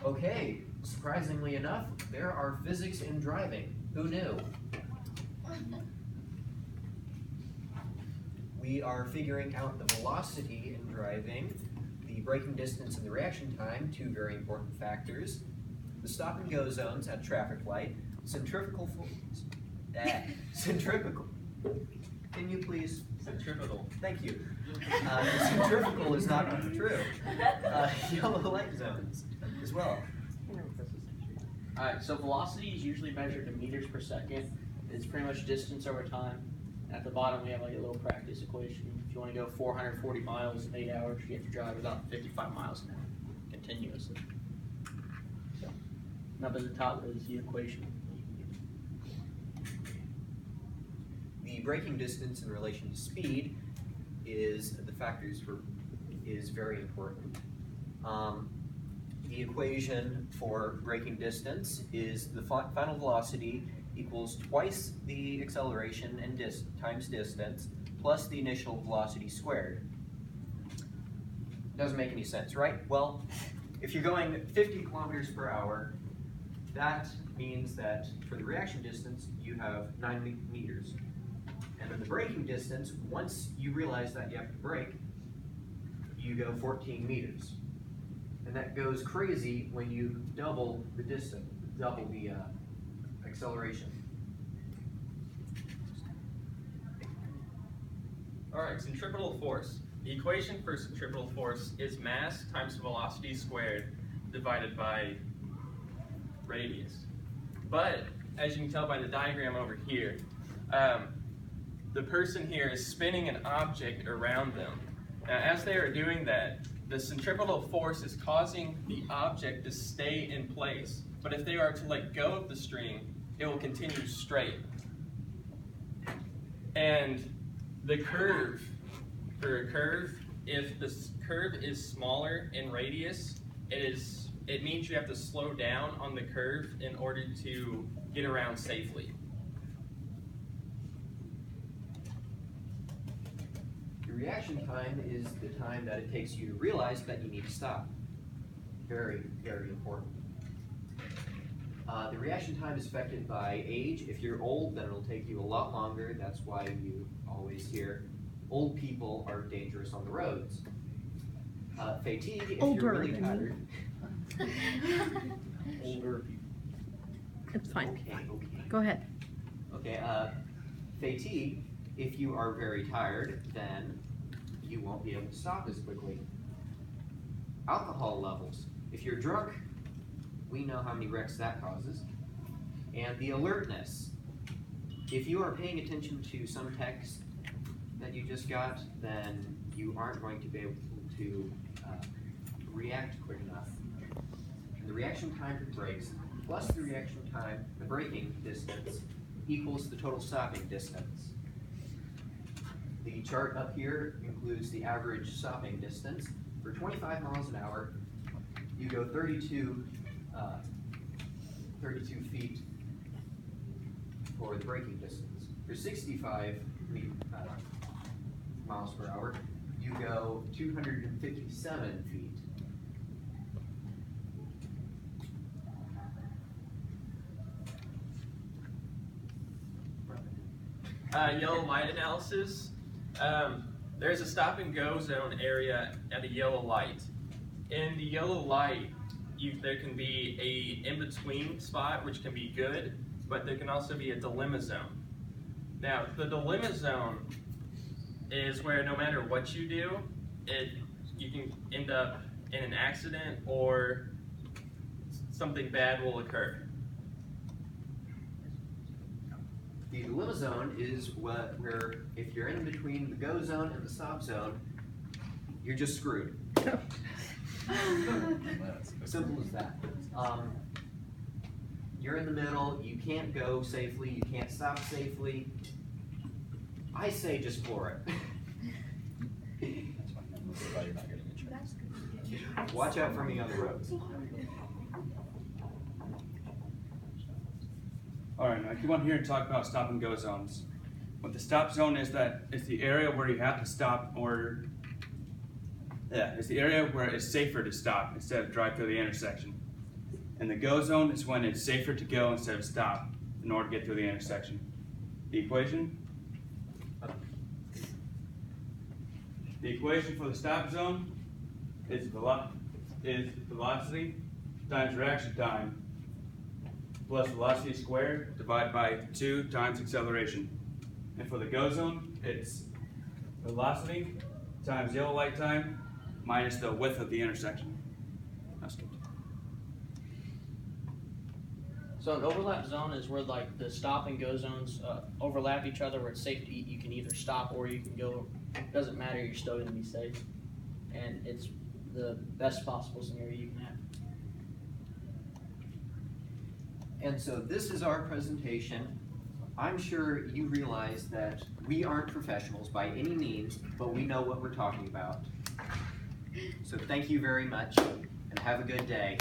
Okay, surprisingly enough, there are physics in driving. Who knew? We are figuring out the velocity in driving, the braking distance and the reaction time, two very important factors, the stop and go zones at traffic light, centrifugal centrifugal. Can you please? Centrifugal. Thank you. Centrifugal is not true. Yellow light zones as well. Alright, so velocity is usually measured in meters per second. It's pretty much distance over time. At the bottom we have like a little practice equation. If you want to go 440 miles in 8 hours, you have to drive about 55 miles an hour continuously. So, up at the top is the equation. The braking distance in relation to speed is very important. The equation for braking distance is the final velocity equals twice the acceleration and times distance plus the initial velocity squared. Doesn't make any sense, right? Well, if you're going 50 kilometers per hour, that means that for the reaction distance, you have 9 meters. And then the braking distance, once you realize that you have to brake, you go 14 meters. And that goes crazy when you double the distance, double the acceleration. Alright, centripetal force. The equation for centripetal force is mass times velocity squared divided by radius. But, as you can tell by the diagram over here, the person here is spinning an object around them. Now, as they are doing that, the centripetal force is causing the object to stay in place. But if they are to let go of the string, it will continue straight. And the curve, for a curve, if the curve is smaller in radius, it means you have to slow down on the curve in order to get around safely. The reaction time is the time that it takes you to realize that you need to stop. Very, very important. The reaction time is affected by age. If you're old, then it'll take you a lot longer. That's why you always hear old people are dangerous on the roads. Fatigue, if you're really tired. Older people. It's fine. Okay. Go ahead. Okay, fatigue, if you are very tired, then you won't be able to stop as quickly. Alcohol levels. If you're drunk, we know how many wrecks that causes. And the alertness. If you are paying attention to some text that you just got, then you aren't going to be able to react quick enough. And the reaction time for brakes plus the reaction time, the braking distance, equals the total stopping distance. The chart up here includes the average stopping distance. For 25 miles an hour, you go 32 feet for the braking distance. For 65 miles per hour, you go 257 feet. Yellow light analysis. There's a stop and go zone area at a yellow light. In the yellow light, there can be a in-between spot, which can be good, but there can also be a dilemma zone. Now, the dilemma zone is where no matter what you do, you can end up in an accident or something bad will occur. The dilemma zone is where if you're in between the go zone and the stop zone, you're just screwed. Simple as that. You're in the middle, you can't go safely, you can't stop safely. I say just floor it. Watch out for me on the roads. All right, I keep on here and talk about stop and go zones. What the stop zone is that it's the area where you have to stop, or it's the area where it's safer to stop instead of drive through the intersection. And the go zone is when it's safer to go instead of stop in order to get through the intersection. The equation? The equation for the stop zone is velocity times reaction time plus velocity squared divided by 2 times acceleration. And for the go zone, it's velocity times yellow light time minus the width of the intersection. I skipped. So an overlap zone is where like the stop and go zones overlap each other, where it's safe to eat. You can either stop or you can go. Doesn't matter. You're still going to be safe, and it's the best possible scenario you can have. And so this is our presentation. I'm sure you realize that we aren't professionals by any means, but we know what we're talking about. So thank you very much, and have a good day.